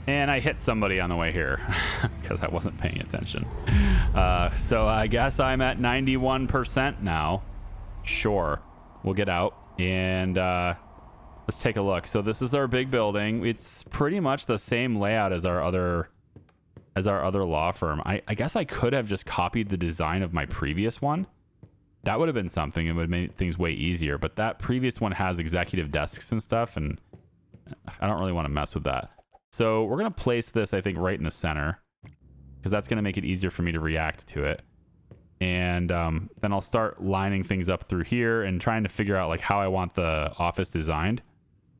And I hit somebody on the way here because I wasn't paying attention. So I guess I'm at 91% now. Sure. We'll get out and let's take a look. So this is our big building. It's pretty much the same layout as our other law firm. I guess I could have just copied the design of my previous one. That would have been something. It would have made things way easier. But that previous one has executive desks and stuff, and I don't really want to mess with that. So we're going to place this, I think, right in the center because that's going to make it easier for me to react to it. And then I'll start lining things up through here and trying to figure out like how I want the office designed.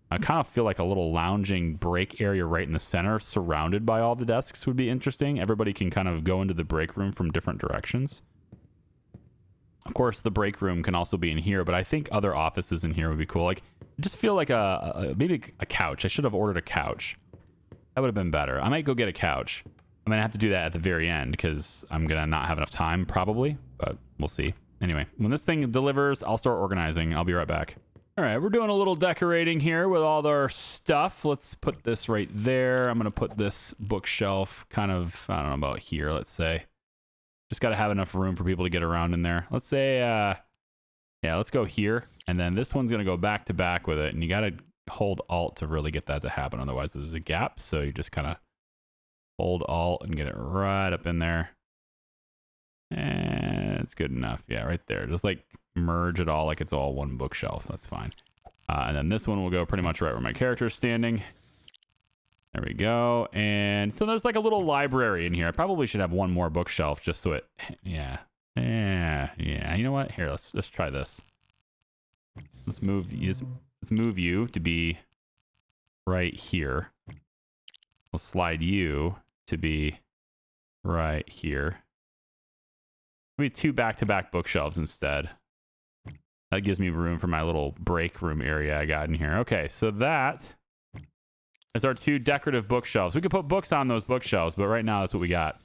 I kind of feel like a little lounging break area right in the center surrounded by all the desks would be interesting. Everybody can kind of go into the break room from different directions. Of course, the break room can also be in here, but I think other offices in here would be cool. Like, just feel like maybe a couch. I should have ordered a couch. That would have been better. I might go get a couch. I'm going to have to do that at the very end because I'm going to not have enough time probably, but we'll see. Anyway, when this thing delivers, I'll start organizing. I'll be right back. All right, we're doing a little decorating here with all our stuff. Let's put this right there. I'm going to put this bookshelf kind of, I don't know about here, let's say. Just got to have enough room for people to get around in there. Let's say, yeah, let's go here. And then this one's going to go back to back with it. And you got to hold Alt to really get that to happen. Otherwise, there's a gap. So you just kind of hold Alt and get it right up in there. And it's good enough. Yeah, right there. Just like merge it all like it's all one bookshelf. That's fine. And then this one will go pretty much right where my character is standing. There we go. And so there's like a little library in here. I probably should have one more bookshelf just so it, yeah. You know what? Here, let's try this. Let's move you to be right here. We'll slide you to be right here. Maybe two back-to-back bookshelves instead. That gives me room for my little break room area I got in here. Okay, so that is our two decorative bookshelves. We could put books on those bookshelves, but right now that's what we got.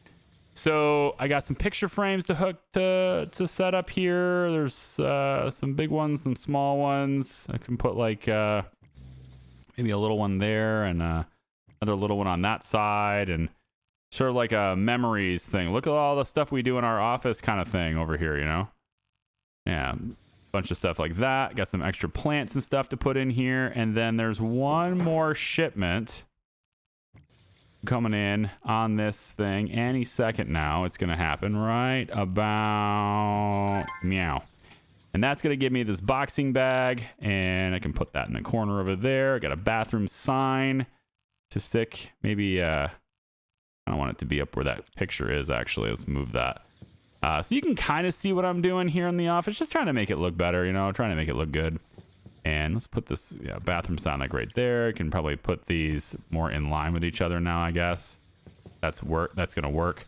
So I got some picture frames to hook to set up here. There's some big ones, some small ones. I can put like maybe a little one there and another little one on that side, and sort of like a memories thing. Look at all the stuff we do in our office kind of thing over here, you know? Yeah, bunch of stuff like that. Got some extra plants and stuff to put in here. And then there's one more shipment coming in on this thing any second now. It's going to happen right about meow. And that's going to give me this boxing bag, and I can put that in the corner over there. I got a bathroom sign to stick. Maybe I don't want it to be up where that picture is, actually. Let's move that. So you can kind of see what I'm doing here in the office. Just trying to make it look better, you know, trying to make it look good. And let's put this bathroom sign like right there. Can probably put these more in line with each other now, I guess. That's going to work.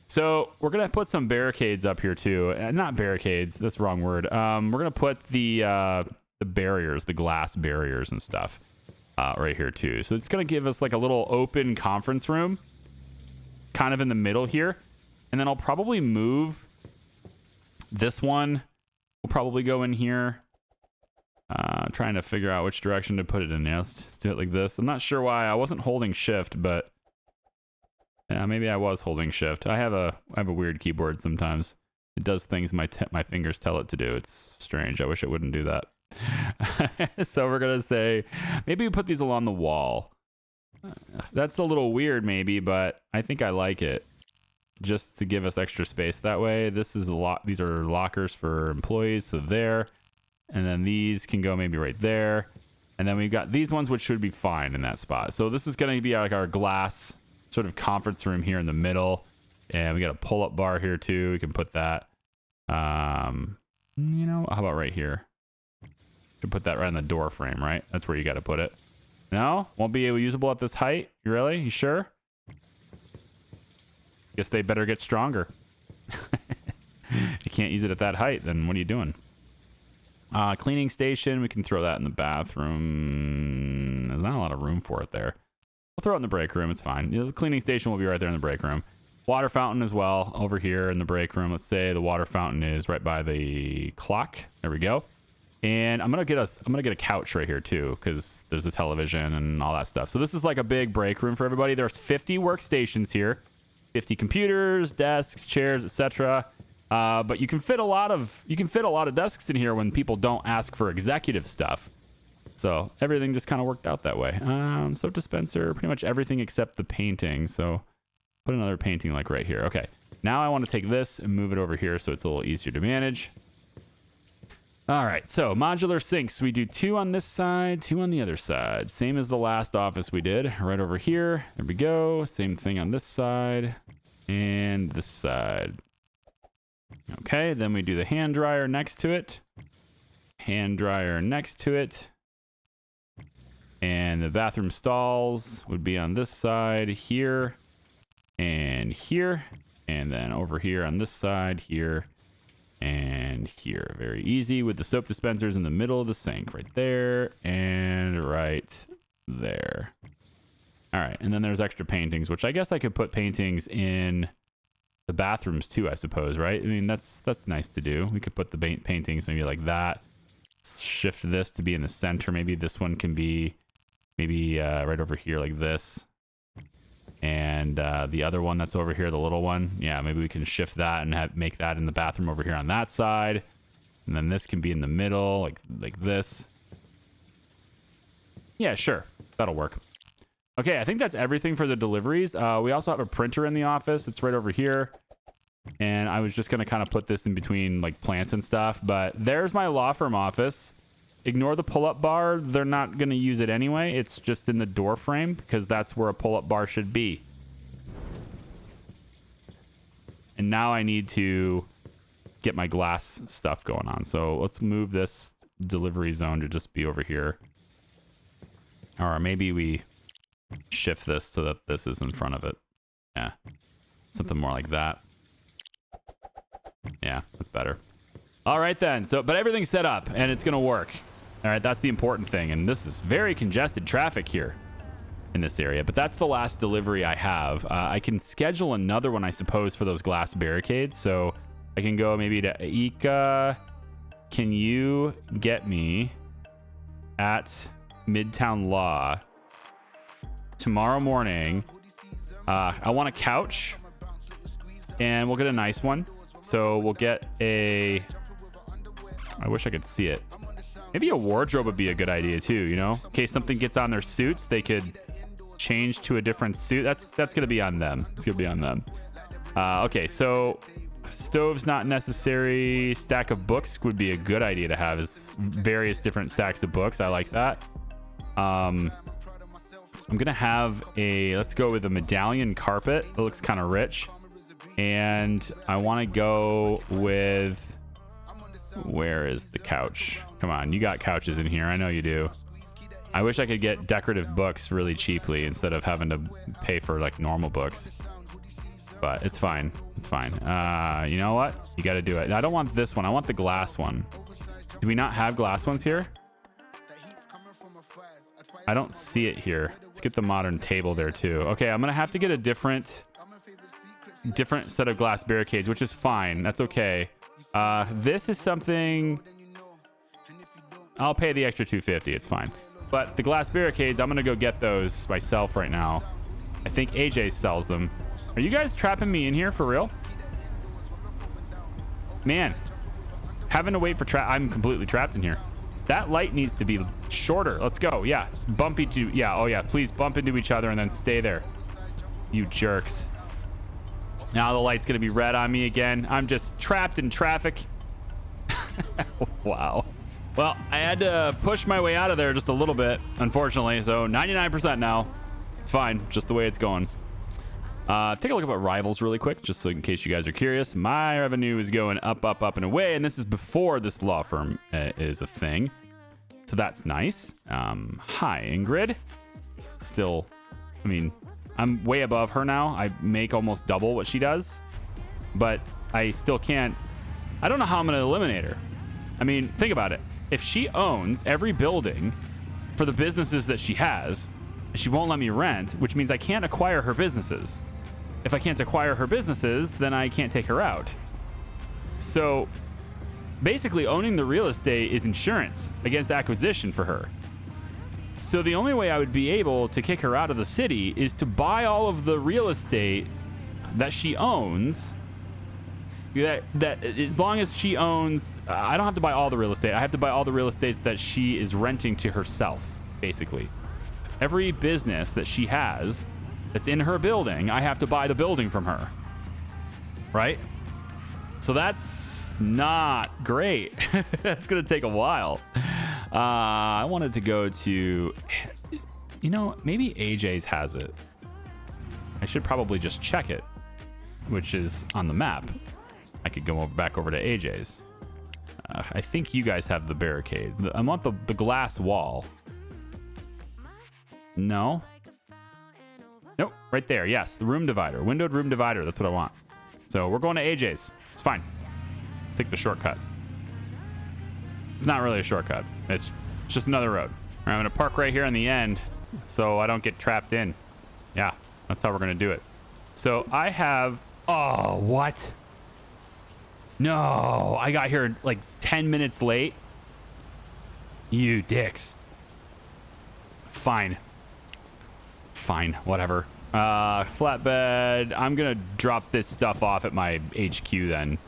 So we're going to put some barricades up here too. Not barricades, that's the wrong word. We're going to put the barriers, the glass barriers and stuff right here too. So it's going to give us like a little open conference room kind of in the middle here. And then I'll probably move this one. We'll probably go in here. Trying to figure out which direction to put it in. Yeah, let's do it like this. I'm not sure why I wasn't holding shift, but yeah, maybe I was holding shift. I have a weird keyboard sometimes. It does things my fingers tell it to do. It's strange. I wish it wouldn't do that. So we're gonna say maybe we put these along the wall. That's a little weird maybe, but I think I like it. Just to give us extra space that way. This is these are lockers for employees, so there. And then these can go maybe right there. And then we've got these ones, which should be fine in that spot. So this is going to be like our glass sort of conference room here in the middle. And we got a pull-up bar here too. We can put that, you know, how about right here? Should put that right on the door frame, right? That's where you got to put it. No? Won't be usable at this height? You really? You sure? Guess they better get stronger. You can't use it at that height, then what are you doing? Cleaning station, we can throw that in the bathroom. There's not a lot of room for it there. We'll throw it in the break room, it's fine. You know, the cleaning station will be right there in the break room. Water fountain as well, over here in the break room. Let's say the water fountain is right by the clock. There we go. And I'm gonna get a couch right here too, because there's a television and all that stuff. So this is like a big break room for everybody. There's 50 workstations here, 50 computers, desks, chairs, etc. But you can fit a lot of desks in here when people don't ask for executive stuff. So everything just kind of worked out that way. Soap dispenser, pretty much everything except the painting. So put another painting like right here. Okay. Now I want to take this and move it over here so it's a little easier to manage. All right. So modular sinks. We do 2 on this side, 2 on the other side. Same as the last office we did. Right over here. There we go. Same thing on this side and this side. Okay. Then we do the hand dryer next to it. Hand dryer next to it. And the bathroom stalls would be on this side here and here. And then over here on this side here and here. Very easy with the soap dispensers in the middle of the sink right there and right there. All right. And then there's extra paintings, which I guess I could put paintings in the bathrooms too, I suppose, right? I mean, that's nice to do. We could put the paintings maybe like that. Shift this to be in the center. Maybe this one can be maybe right over here like this. And the other one that's over here, the little one, yeah, maybe we can shift that and make that in the bathroom over here on that side. And then this can be in the middle like this. Yeah, sure. That'll work. Okay, I think that's everything for the deliveries. We also have a printer in the office. It's right over here. And I was just going to kind of put this in between like plants and stuff. But there's my law firm office. Ignore the pull-up bar. They're not going to use it anyway. It's just in the door frame because that's where a pull-up bar should be. And now I need to get my glass stuff going on. So let's move this delivery zone to just be over here. Or maybe we shift this so that this is in front of it. Yeah. Something more like that. Yeah, that's better. All right then. So, but everything's set up and it's going to work. All right, that's the important thing. And this is very congested traffic here in this area. But that's the last delivery I have. I can schedule another one, I suppose, for those glass barricades. So I can go maybe to Ika. Can you get me at Midtown Law tomorrow morning? I want a couch. And we'll get a nice one. So we'll get a... I wish I could see it. Maybe a wardrobe would be a good idea too, you know? In case something gets on their suits, they could change to a different suit. That's going to be on them. It's going to be on them. Okay, so stove's not necessary. Stack of books would be a good idea to have. Is various different stacks of books. I like that. I'm going to have a... Let's go with a medallion carpet. It looks kind of rich. And I want to go with... Where is the couch? Come on, you got couches in here. I know you do. I wish I could get decorative books really cheaply instead of having to pay for like normal books. But it's fine. It's fine. You know what? You got to do it. I don't want this one. I want the glass one. Do we not have glass ones here? I don't see it here. Let's get the modern table there too. Okay, I'm going to have to get a different set of glass barricades, which is fine. That's okay. This is something I'll pay the extra $250. It's fine. But the glass barricades, I'm going to go get those myself right now. I think AJ sells them. Are you guys trapping me in here for real? Man, having to wait for I'm completely trapped in here. That light needs to be shorter. Let's go. Yeah. Bump into... Yeah. Oh, yeah. Please bump into each other and then stay there. You jerks. Now the light's going to be red on me again. I'm just trapped in traffic. Wow. Well, I had to push my way out of there just a little bit, unfortunately. So 99% now. It's fine. Just the way it's going. Take a look at Rivals really quick, just so in case you guys are curious. My revenue is going up, up, up, and away. And this is before this law firm is a thing. So that's nice. Hi, Ingrid. Still, I mean... I'm way above her now. I make almost double what she does, but I still can't. I don't know how I'm going to eliminate her. I mean, think about it. If she owns every building for the businesses that she has, she won't let me rent, which means I can't acquire her businesses. If I can't acquire her businesses, then I can't take her out. So basically owning the real estate is insurance against acquisition for her. So the only way I would be able to kick her out of the city is to buy all of the real estate that she owns. That as long as she owns, I don't have to buy all the real estate. I have to buy all the real estate that she is renting to herself, basically. Every business that she has that's in her building, I have to buy the building from her. Right? So that's not great. That's going to take a while. I wanted to go to, you know, maybe AJ's has it. I should probably just check it, which is on the map. I could go back over to AJ's. I think you guys have the barricade. I want the glass wall. No. Nope, right there. Yes, the room divider. Windowed room divider. That's what I want. So we're going to AJ's. It's fine. Take the shortcut. It's not really a shortcut. It's just another road. I'm going to park right here on the end so I don't get trapped in. Yeah, that's how we're going to do it. So I have... Oh, what? No, I got here like 10 minutes late. You dicks. Fine. Fine, whatever. Flatbed. I'm going to drop this stuff off at my HQ then.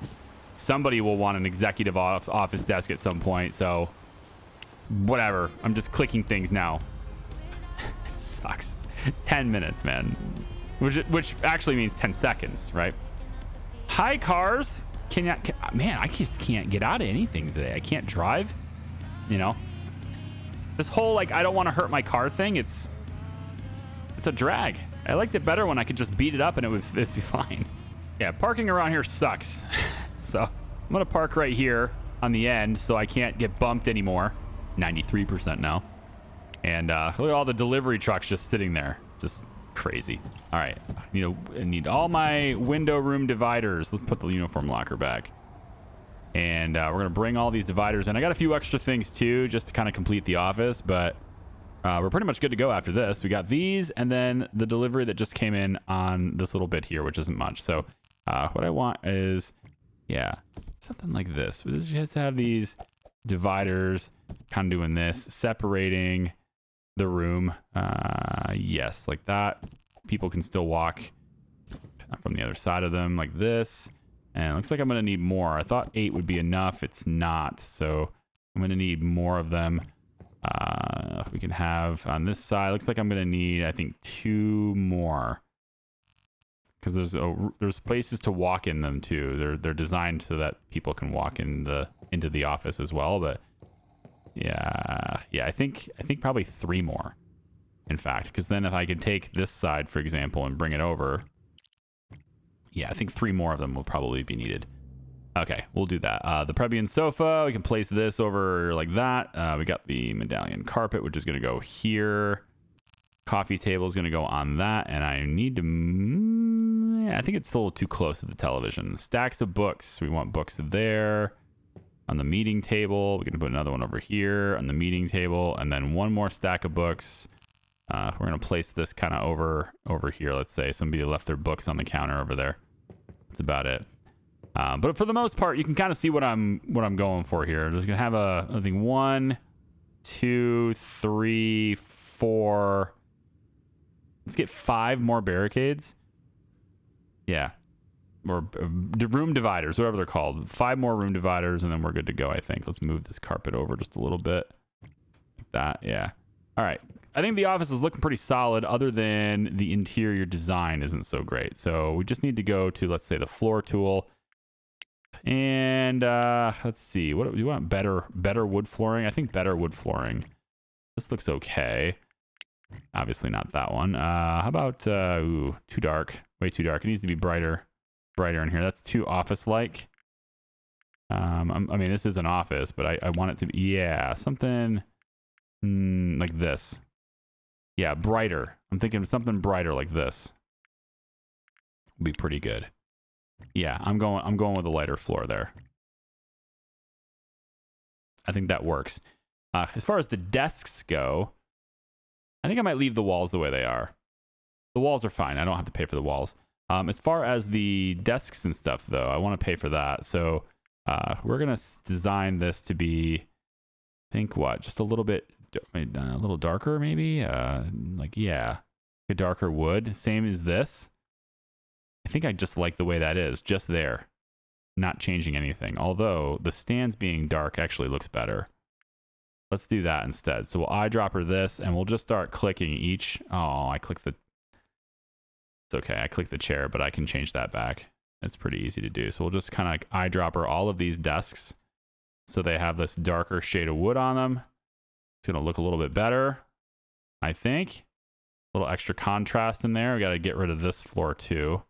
Somebody will want an executive office desk at some point, so whatever. I'm just clicking things now. Sucks. 10 minutes, man. Which actually means 10 seconds, right? Hi, cars. Man, I just can't get out of anything today. I can't drive, you know? This whole, like, I don't want to hurt my car thing, it's a drag. I liked it better when I could just beat it up and it'd be fine. Yeah, parking around here sucks. So I'm going to park right here on the end so I can't get bumped anymore. 93% now. And look at all the delivery trucks just sitting there. Just crazy. All right. I need all my window room dividers. Let's put the uniform locker back. And we're going to bring all these dividers in. I got a few extra things too, just to kind of complete the office, but we're pretty much good to go after this. We got these and then the delivery that just came in on this little bit here, which isn't much. So what I want is, yeah, something like this. We just have these dividers kind of doing this, separating the room. Yes, like that. People can still walk from the other side of them like this. And it looks like I'm going to need more. I thought 8 would be enough. It's not. So I'm going to need more of them. We can have on this side. Looks like I'm going to need, I think, 2 more. Because there's places to walk in them too. They're designed so that people can walk into the office as well. But yeah, I think probably 3 more. In fact, because then if I could take this side, for example, and bring it over, yeah, I think 3 more of them will probably be needed. Okay, we'll do that. The Prebian sofa, we can place this over like that. We got the medallion carpet, which is going to go here. Coffee table is going to go on that, and I need to... Yeah, I think it's still a little too close to the television. Stacks of books. We want books there. On the meeting table, we're going to put another one over here on the meeting table, and then 1 more stack of books. We're going to place this kind of over here. Let's say somebody left their books on the counter over there. That's about it. But for the most part, you can kind of see what I'm going for here. I'm just going to have I think 1, 2, 3, 4. Let's get 5 more barricades. Yeah. Or room dividers, whatever they're called. 5 more room dividers, and then we're good to go, I think. Let's move this carpet over just a little bit. Like that, yeah. All right. I think the office is looking pretty solid, other than the interior design isn't so great. So we just need to go to, let's say, the floor tool. And let's see. What do you want? Better wood flooring? I think better wood flooring. This looks okay. Obviously not that one. How about, ooh, too dark. Way too dark. It needs to be brighter in here. That's too office-like. I mean, this is an office, but I want it to be, yeah, something like this. Yeah, brighter. I'm thinking of something brighter like this. Would be pretty good. Yeah, I'm going with a lighter floor there. I think that works. As far as the desks go, I think I might leave the walls the way they are. The walls are fine. I don't have to pay for the walls. As far as the desks and stuff, though, I want to pay for that. So We're going to design this to be, I think what, just a little bit, a little darker maybe? Like, yeah, a darker wood, same as this. I think I just like the way that is, just there. Not changing anything. Although the stands being dark actually looks better. Let's do that instead. So we'll eyedropper this and we'll just start clicking each. Oh, I clicked the... It's okay, I clicked the chair, but I can change that back. It's pretty easy to do. So we'll just kind of eyedropper all of these desks so they have this darker shade of wood on them. It's going to look a little bit better, I think. A little extra contrast in there. We got to get rid of this floor too.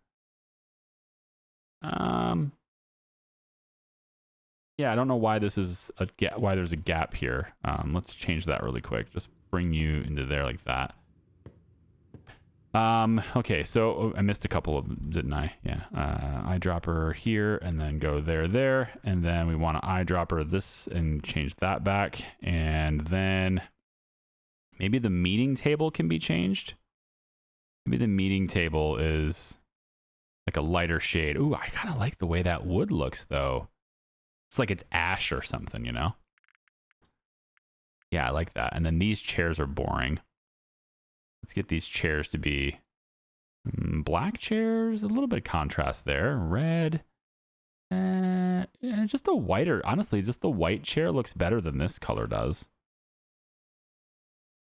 Yeah, I don't know why this is a gap, why there's a gap here. Let's change that really quick. Just bring you into there like that. Okay, so I missed a couple of them, didn't I? Yeah. Eyedropper here and then go there. And then we want to eyedropper this and change that back. And then maybe the meeting table can be changed. Maybe the meeting table is like a lighter shade. Ooh, I kind of like the way that wood looks though. It's like it's ash or something, you know? Yeah, I like that. And then these chairs are boring. Let's get these chairs to be black chairs. A little bit of contrast there. Red. Just a whiter. Honestly, just the white chair looks better than this color does.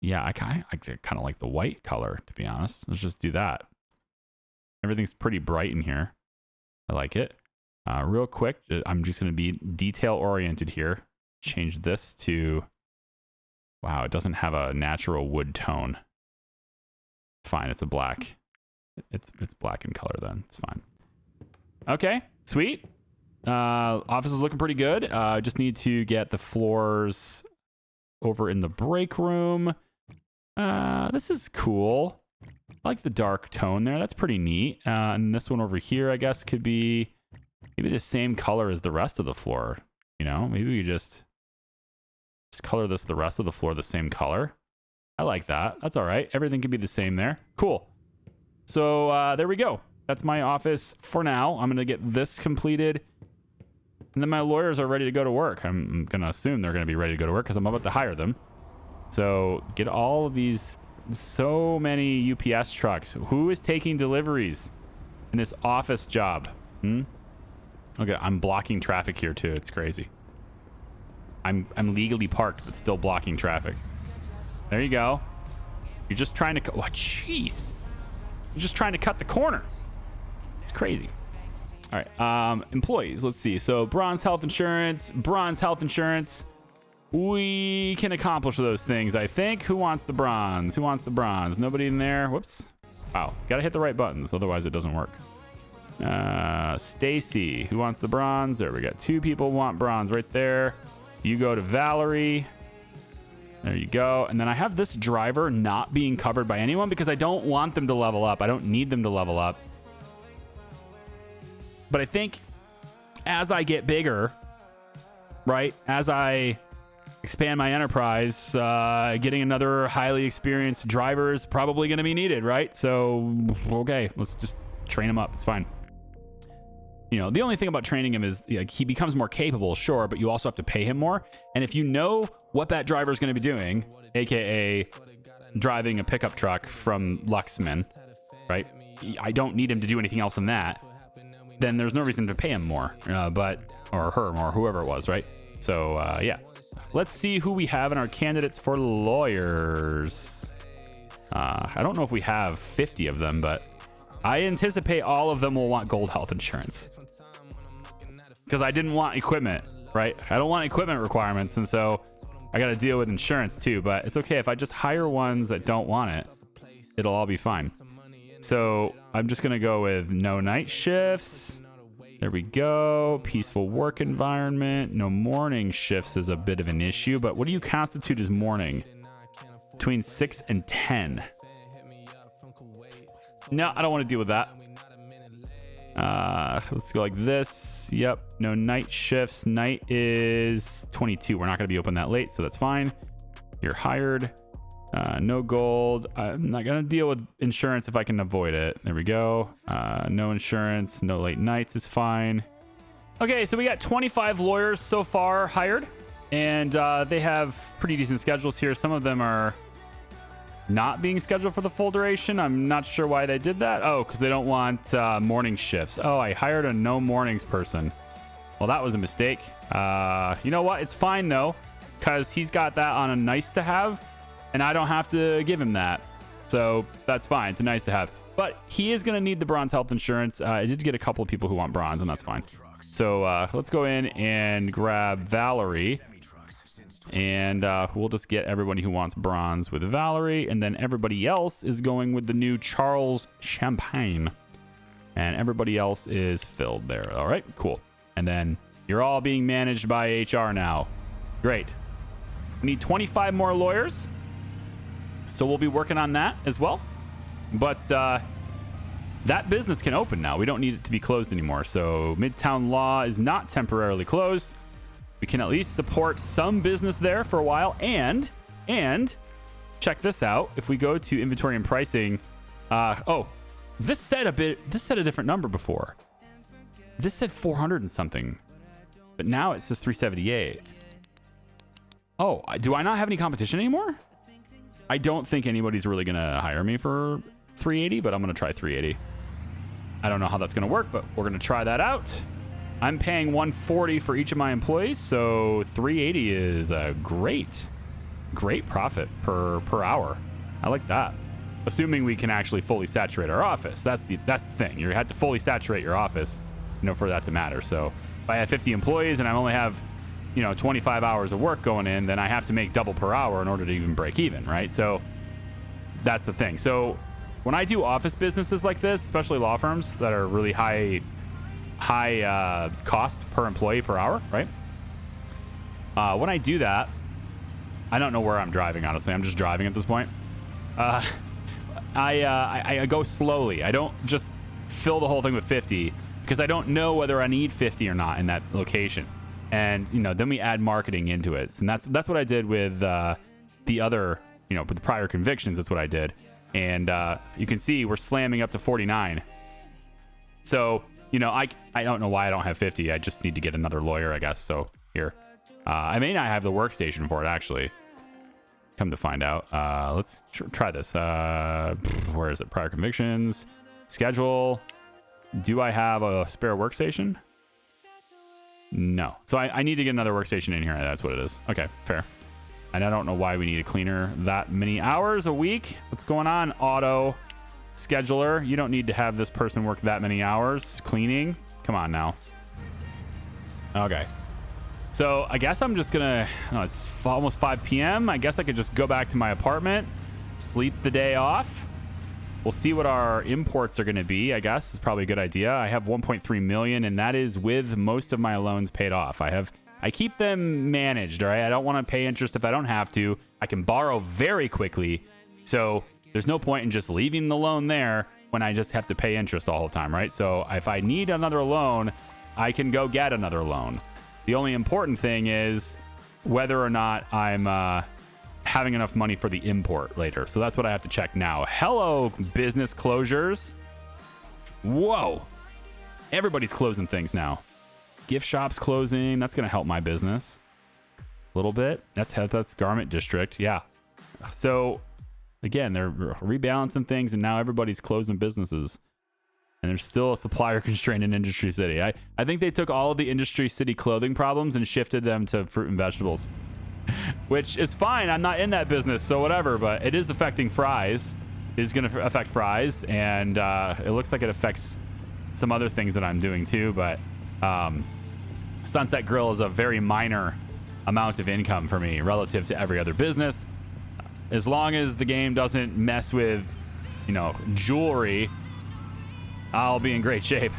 Yeah, I kind of like the white color, to be honest. Let's just do that. Everything's pretty bright in here. I like it. Real quick, I'm just going to be detail oriented here. Change this to, wow, it doesn't have a natural wood tone. Fine, it's a black. It's black in color then. It's fine. Okay, sweet. Office is looking pretty good. Just need to get the floors over in the break room. This is cool. I like the dark tone there. That's pretty neat. And this one over here, I guess, could be maybe the same color as the rest of the floor. You know, maybe we just color this the rest of the floor the same color. I like that. That's all right. Everything can be the same there. Cool. So there we go. That's my office for now. I'm going to get this completed. And then my lawyers are ready to go to work. I'm going to assume they're going to be ready to go to work because I'm about to hire them. So get all of these, so many UPS trucks. Who is taking deliveries in this office job? Okay, I'm blocking traffic here too. It's crazy. I'm legally parked, but still blocking traffic. There you go. You're just trying to... Oh, jeez. You're just trying to cut the corner. It's crazy. All right. Employees. Let's see. So bronze health insurance. We can accomplish those things, I think. Who wants the bronze? Nobody in there. Whoops. Wow. Got to hit the right buttons. Otherwise, it doesn't work. Stacy. Who wants the bronze? There we go. 2 people want bronze right there. You go to Valerie. There you go. And then I have this driver not being covered by anyone because I don't want them to level up. I don't need them to level up. But I think as I get bigger, right, as I expand my enterprise, getting another highly experienced driver is probably going to be needed, right? So, okay, let's just train him up. It's fine. You know, the only thing about training him is like he becomes more capable, sure, but you also have to pay him more. And if you know what that driver is going to be doing, aka driving a pickup truck from Luxman, right? I don't need him to do anything else than that. Then there's no reason to pay him more, or her more, whoever it was, right? So yeah, let's see who we have in our candidates for lawyers. I don't know if we have 50 of them, but I anticipate all of them will want gold health insurance. Because I didn't want equipment, right? I don't want equipment requirements, and so I got to deal with insurance too. But it's okay if I just hire ones that don't want it. It'll all be fine. So I'm just going to go with no night shifts. There we go. Peaceful work environment. No morning shifts is a bit of an issue, but what do you constitute as morning? Between 6 and 10. No, I don't want to deal with that. Let's go like this. Yep. No night shifts. Night is 22. We're not going to be open that late, so that's fine. You're hired. No gold. I'm not going to deal with insurance if I can avoid it. There we go. No insurance. No late nights is fine. Okay, so we got 25 lawyers so far hired, and they have pretty decent schedules here. Some of them are not being scheduled for the full duration. I'm not sure why they did that. Oh, because they don't want morning shifts. Oh, I hired a no mornings person. Well, that was a mistake. You know what? It's fine, though, because he's got that on a nice to have, and I don't have to give him that. So that's fine. It's a nice to have. But he is going to need the bronze health insurance. I did get a couple of people who want bronze, and that's fine. So let's go in and grab Valerie. And we'll just get everybody who wants bronze with Valerie. And then everybody else is going with the new Charles Champagne. And everybody else is filled there. All right, cool. And then you're all being managed by HR now. Great. We need 25 more lawyers. So we'll be working on that as well. But that business can open now. We don't need it to be closed anymore. So Midtown Law is not temporarily closed. We can at least support some business there for a while. And check this out. If we go to inventory and pricing, this said a different number before. This said 400 and something, but now it says 378. Oh, do I not have any competition anymore? I don't think anybody's really gonna hire me for 380, but I'm gonna try 380. I don't know how that's gonna work, but we're gonna try that out. I'm paying 140 for each of my employees, so 380 is a great profit per hour. I like that. Assuming we can actually fully saturate our office. That's the thing. You have to fully saturate your office, for that to matter. So if I have 50 employees and I only have, 25 hours of work going in, then I have to make double per hour in order to even break even, right? So that's the thing. So when I do office businesses like this, especially law firms that are really high cost per employee per hour, right? When I do that, I don't know where I'm driving, honestly. I'm just driving at this point. I go slowly. I don't just fill the whole thing with 50 because I don't know whether I need 50 or not in that location. And, then we add marketing into it. And that's what I did with the other, with the prior convictions. That's what I did. And you can see we're slamming up to 49. So, I don't know why I don't have 50. I just need to get another lawyer, I guess. So here, I may not have the workstation for it, actually. Come to find out. Let's try this. Where is it? Prior convictions, schedule. Do I have a spare workstation? No. So I need to get another workstation in here. That's what it is. Okay, fair. And I don't know why we need a cleaner that many hours a week. What's going on? Auto scheduler. You don't need to have this person work that many hours cleaning. Come on now. Okay. So I guess I'm just gonna, it's almost 5 p.m. I guess I could just go back to my apartment, sleep the day off. We'll see what our imports are gonna be, I guess. It's probably a good idea. I have 1.3 million, and that is with most of my loans paid off. I keep them managed, all right? I don't want to pay interest if I don't have to. I can borrow very quickly. So there's no point in just leaving the loan there when I just have to pay interest all the time, right? So if I need another loan, I can go get another loan. The only important thing is whether or not I'm having enough money for the import later. So that's what I have to check now. Hello, business closures. Whoa. Everybody's closing things now. Gift shops closing. That's going to help my business a little bit. That's Garment District. Yeah. So again, they're rebalancing things, and now everybody's closing businesses. And there's still a supplier constraint in Industry City. I think they took all of the Industry City clothing problems and shifted them to fruit and vegetables, which is fine. I'm not in that business, so whatever. But it is affecting fries. It is going to affect fries, and it looks like it affects some other things that I'm doing too. But Sunset Grill is a very minor amount of income for me relative to every other business. As long as the game doesn't mess with, jewelry, I'll be in great shape.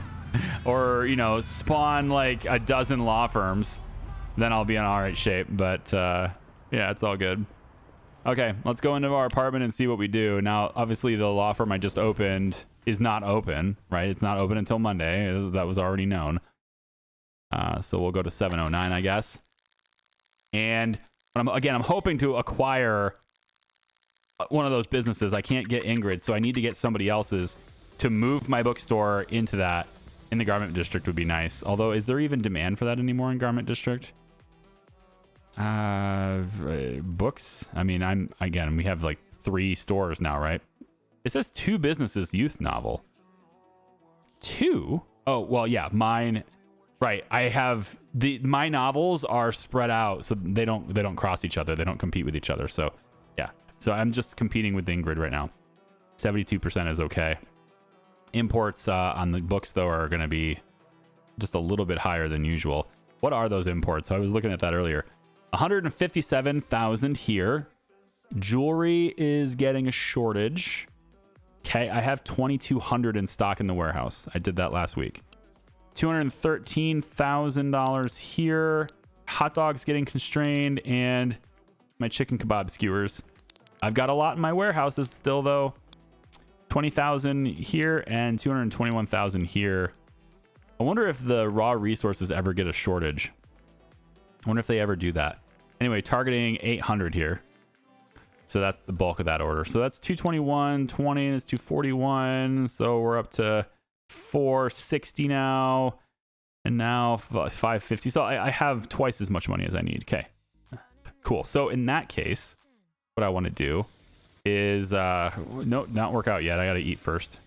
Or, spawn like a dozen law firms, then I'll be in all right shape. But yeah, it's all good. Okay, let's go into our apartment and see what we do. Now, obviously, the law firm I just opened is not open, right? It's not open until Monday. That was already known. So we'll go to 709, I guess. And I'm hoping to acquire one of those businesses. I can't get Ingrid, so I need to get somebody else's to move my bookstore into that. in the garment district would be nice. Although, is there even demand for that anymore in garment district? Books. I mean, we have like 3 stores now, right? It says 2 businesses youth novel. 2? Oh, well, yeah, mine. Right. I have my novels are spread out, so they don't cross each other. They don't compete with each other. So yeah. So I'm just competing with Ingrid right now. 72% is okay. Imports on the books though are going to be just a little bit higher than usual. What are those imports? I was looking at that earlier. 157,000 here. Jewelry is getting a shortage. Okay, I have 2,200 in stock in the warehouse. I did that last week. $213,000 here. Hot dogs getting constrained, and my chicken kebab skewers. I've got a lot in my warehouses still though. 20,000 here and 221,000 here. I wonder if the raw resources ever get a shortage. I wonder if they ever do that. Anyway, targeting 800 here. So that's the bulk of that order. So that's 221, 20, that's 241. So we're up to 460 now. And now 550. So I have twice as much money as I need. Okay. Cool. So in that case, what I want to do is no, not work out yet. I got to eat first.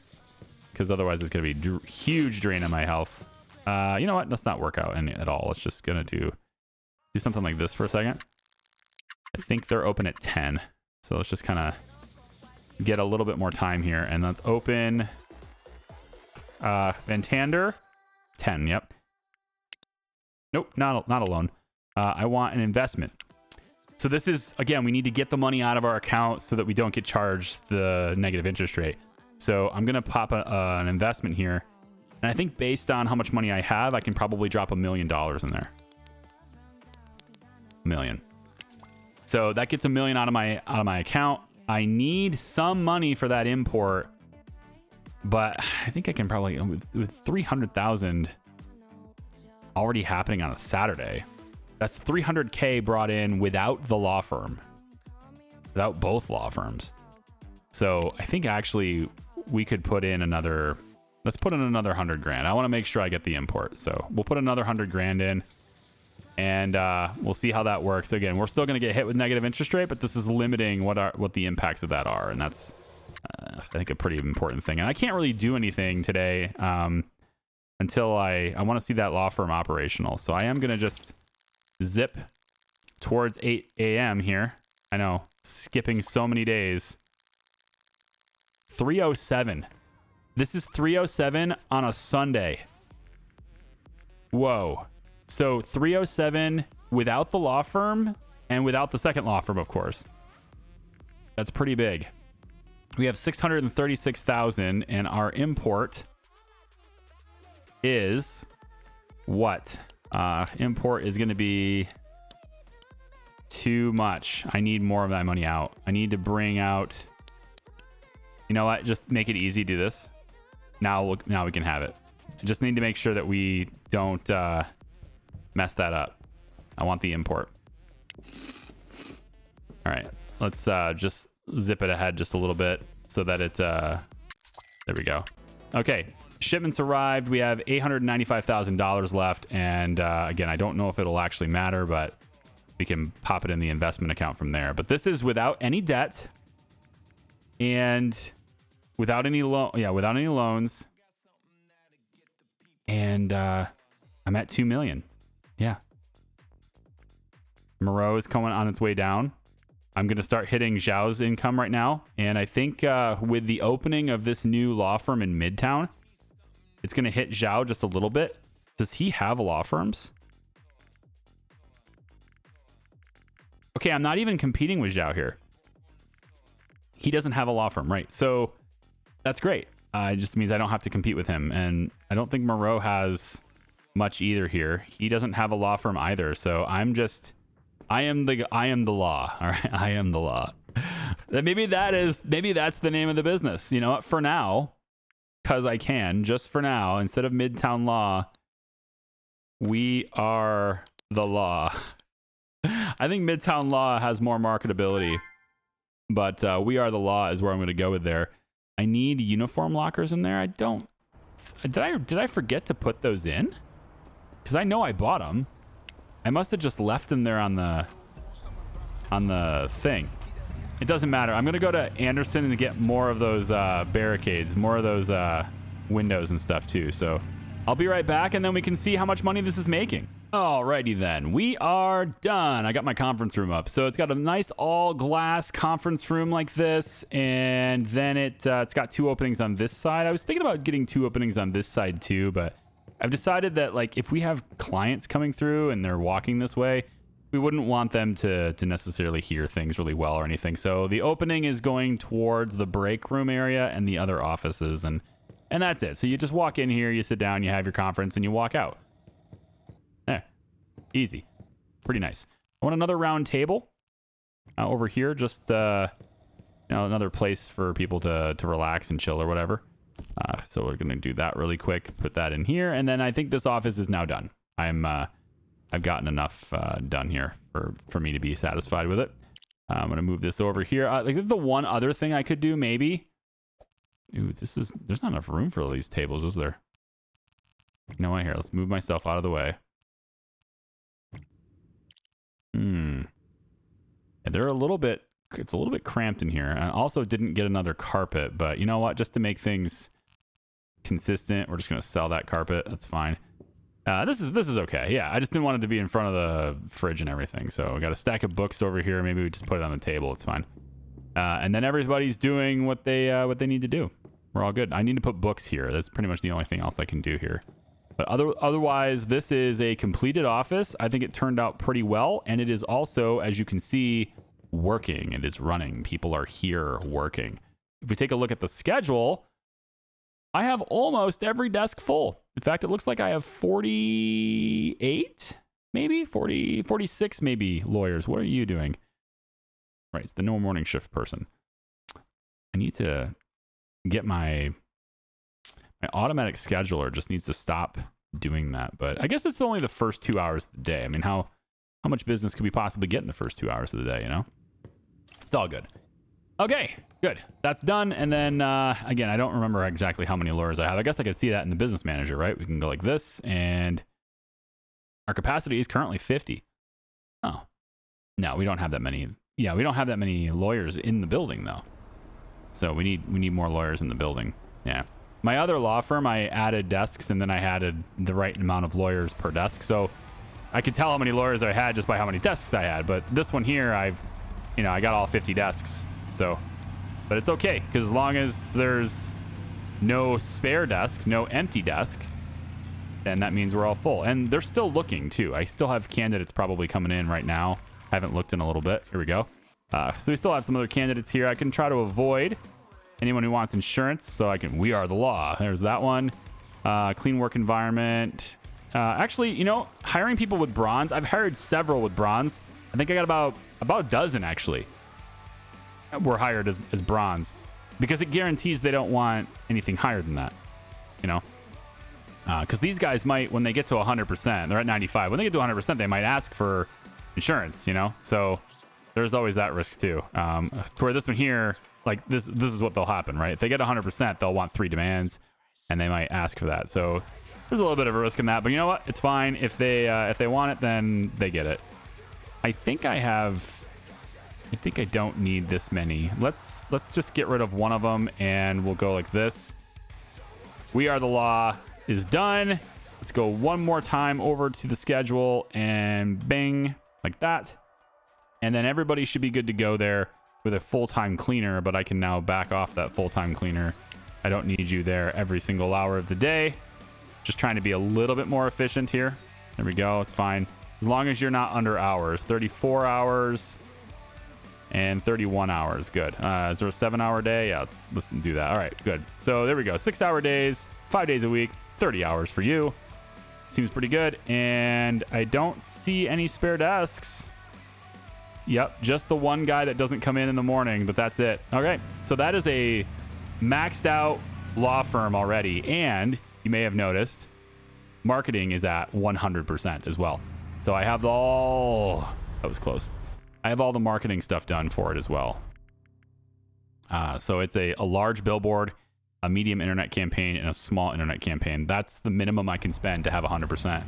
Because otherwise it's going to be huge drain on my health. You know what? Let's not work out at all. Let's just going to do something like this for a second. I think they're open at 10. So let's just kind of get a little bit more time here. And let's open Vantander. 10, yep. Nope, not alone. I want an investment. So this is, again, we need to get the money out of our account so that we don't get charged the negative interest rate. So I'm going to pop an investment here. And I think based on how much money I have, I can probably drop $1 million in there. $1 million. So that gets $1 million out of my account. I need some money for that import, but I think I can probably with 300,000 already happening on a Saturday. That's 300K brought in without the law firm, without both law firms. So I think actually we could put in another. Let's put in another 100 grand. I want to make sure I get the import, so we'll put another 100 grand in. And we'll see how that works. Again, we're still going to get hit with negative interest rate, but this is limiting what the impacts of that are. And that's, I think, a pretty important thing. And I can't really do anything today until I want to see that law firm operational. So I am going to just zip towards 8 a.m. here. I know, skipping so many days. 3:07. This is 3:07 on a Sunday. Whoa. So 3:07 without the law firm and without the second law firm, of course. That's pretty big. We have 636,000 and our import is what? Import is going to be too much. I need more of that money out. I need to bring out. You know what? Just make it easy. Do this. Now we can have it. I just need to make sure that we don't mess that up. I want the import. All right, let's just zip it ahead just a little bit so that it there we go. Okay, shipments arrived. We have $895,000 left, and again, I don't know if it'll actually matter, but we can pop it in the investment account from there. But this is without any debt and without any without any loans, and I'm at 2 million. Yeah. Moreau is coming on its way down. I'm going to start hitting Zhao's income right now. And I think with the opening of this new law firm in Midtown, it's going to hit Zhao just a little bit. Does he have law firms? Okay, I'm not even competing with Zhao here. He doesn't have a law firm, right? So that's great. It just means I don't have to compete with him. And I don't think Moreau has much either here. He doesn't have a law firm either. So I am the law. All right. I am the law. Maybe that's the name of the business. You know what? For now, because I can, just for now, instead of Midtown Law, we are the law. I think Midtown Law has more marketability, but we are the law is where I'm going to go with there. I need uniform lockers in there. I don't Did I forget to put those in? Because I know I bought them. I must have just left them there on the thing. It doesn't matter. I'm gonna go to Anderson and get more of those barricades, more of those windows and stuff too. So I'll be right back, and then we can see how much money this is making. Alrighty then, we are done. I got my conference room up. So it's got a nice all glass conference room like this, and then it's got 2 openings on this side. I was thinking about getting 2 openings on this side too, but I've decided that like if we have clients coming through and they're walking this way, we wouldn't want them to necessarily hear things really well or anything. So the opening is going towards the break room area and the other offices, and that's it. So you just walk in here, you sit down, you have your conference, and you walk out. There. Easy. Pretty nice. I want another round table over here, just another place for people to relax and chill or whatever. So we're gonna do that really quick, put that in here, and then I think this office is now done. I've gotten enough done here for me to be satisfied with it. I'm gonna move this over here. Like the one other thing I could do maybe. Ooh, there's not enough room for all these tables, is there? You know what? Here, let's move myself out of the way. Yeah, they're a little bit. It's a little bit cramped in here. I also didn't get another carpet, but you know what? Just to make things consistent, we're just gonna sell that carpet. That's fine. This is okay. Yeah, I just didn't want it to be in front of the fridge and everything. So we got a stack of books over here. Maybe we just put it on the table. It's fine. And then everybody's doing what they need to do. We're all good. I need to put books here. That's pretty much the only thing else I can do here. But otherwise, this is a completed office. I think it turned out pretty well, and it is also, as you can see, working. It is running. People are here working. If we take a look at the schedule, I have almost every desk full. In fact, it looks like I have 48, maybe 40, 46, maybe lawyers. What are you doing? Right, it's the no morning shift person. I need to get my automatic scheduler just needs to stop doing that. But I guess it's only the first 2 hours of the day. I mean, how much business could we possibly get in the first 2 hours of the day, you know? It's all good. Okay, good. That's done. And then, again, I don't remember exactly how many lawyers I have. I guess I could see that in the business manager, right? We can go like this, and our capacity is currently 50. Oh, no, we don't have that many. Yeah, we don't have that many lawyers in the building, though. So we need more lawyers in the building. Yeah. My other law firm, I added desks, and then I added the right amount of lawyers per desk. So I could tell how many lawyers I had just by how many desks I had. But this one here, I got all 50 desks. So, but it's okay, because as long as there's no spare desk, no empty desk, then that means we're all full. And they're still looking, too. I still have candidates probably coming in right now. I haven't looked in a little bit. Here we go. So we still have some other candidates here. I can try to avoid anyone who wants insurance, so we are the law. There's that one. Clean work environment. Actually, hiring people with bronze. I've hired several with bronze. I think I got about a dozen, actually, were hired as bronze, because it guarantees they don't want anything higher than that, because these guys might, when they get to 100%, they're at 95. When they get to 100%, they might ask for insurance, so there's always that risk too. To where this one here, like this is what they'll happen, right? If they get 100%, they'll want 3 demands, and they might ask for that. So there's a little bit of a risk in that, but you know what? It's fine. If they want it, then they get it. I think I don't need this many. Let's just get rid of one of them, and we'll go like this. We are the law is done. Let's go one more time over to the schedule, and bing, like that. And then everybody should be good to go there with a full-time cleaner, but I can now back off that full-time cleaner. I don't need you there every single hour of the day. Just trying to be a little bit more efficient here. There we go. It's fine. As long as you're not under hours. 34 hours and 31 hours. Good. Is there a 7-hour day? Yeah, let's do that. All right, good. So there we go. 6-hour days, 5 days a week, 30 hours for you. Seems pretty good. And I don't see any spare desks. Yep, just the one guy that doesn't come in the morning, but that's it. Okay, so that is a maxed out law firm already. And you may have noticed marketing is at 100% as well. So I have that was close. I have all the marketing stuff done for it as well. So it's a large billboard. a medium internet campaign, and a small internet campaign. That's the minimum I can spend to have 100%.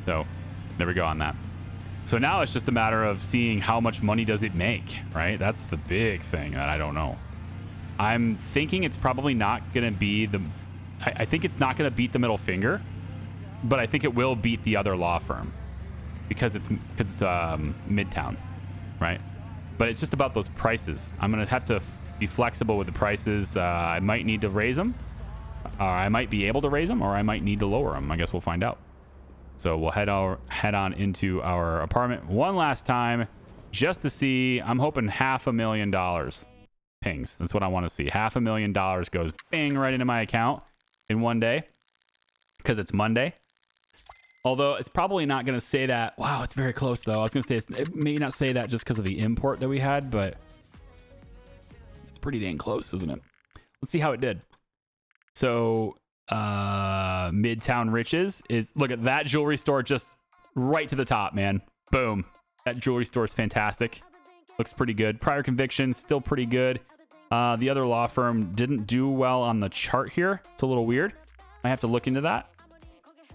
So there we go on that. So now it's just a matter of seeing how much money does it make, right? That's the big thing that I don't know. I'm thinking it's probably not going to be I think it's not going to beat the middle finger, but I think it will beat the other law firm because it's Midtown, right? But it's just about those prices. I'm going to have to be flexible with the prices. I might need to raise them, or I might be able to raise them, or I might need to lower them. I guess we'll find out. So we'll head on into our apartment one last time just to see. I'm hoping $500,000 pings. That's what I want to see. $500,000 goes bang right into my account in one day because it's Monday. Although it's probably not going to say that. Wow, it's very close though. I was going to say it may not say that just because of the import that we had, but it's pretty dang close, isn't it? Let's see how it did. So Midtown Riches is, look at that jewelry store just right to the top, man. Boom. That jewelry store is fantastic. Looks pretty good. Prior conviction, still pretty good. The other law firm didn't do well on the chart here. It's a little weird. I have to look into that.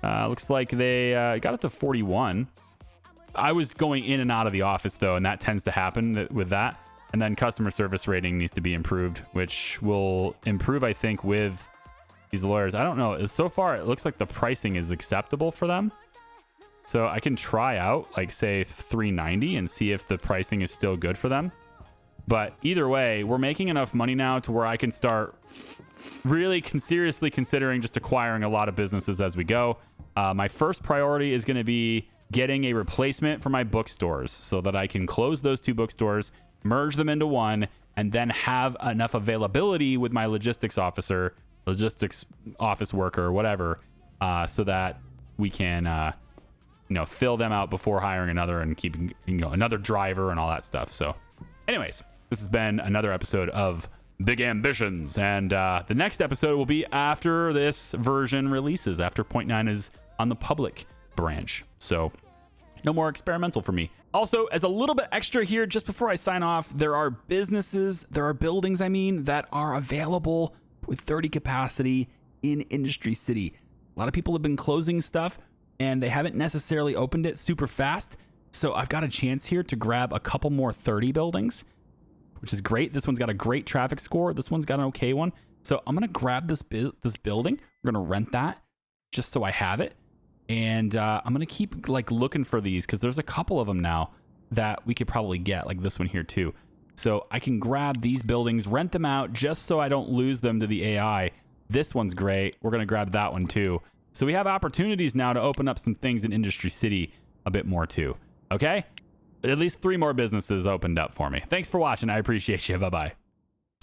Looks like they got up to 41. I was going in and out of the office though, and that tends to happen with that. And then customer service rating needs to be improved, which will improve, I think, with these lawyers. I don't know. So far, it looks like the pricing is acceptable for them. So I can try out, like, say, $390 and see if the pricing is still good for them. But either way, we're making enough money now to where I can start really seriously considering just acquiring a lot of businesses as we go. My first priority is going to be getting a replacement for my bookstores so that I can close those 2 bookstores, merge them into one, and then have enough availability with my logistics office worker, or whatever, so that we can, fill them out before hiring another and keeping, another driver and all that stuff. So anyways, this has been another episode of Big Ambitions, and the next episode will be after this version releases, after 0.9 is on the public branch. So no more experimental for me. Also, as a little bit extra here, just before I sign off, there are buildings, that are available with 30 capacity in Industry City. A lot of people have been closing stuff and they haven't necessarily opened it super fast. So I've got a chance here to grab a couple more 30 buildings, which is great. This one's got a great traffic score. This one's got an okay one. So I'm going to grab this building. We're going to rent that just so I have it. And I'm going to keep looking for these because there's a couple of them now that we could probably get, like this one here too. So I can grab these buildings, rent them out just so I don't lose them to the AI. This one's great. We're going to grab that one too. So we have opportunities now to open up some things in Industry City a bit more too. Okay? At least 3 more businesses opened up for me. Thanks for watching. I appreciate you. Bye-bye.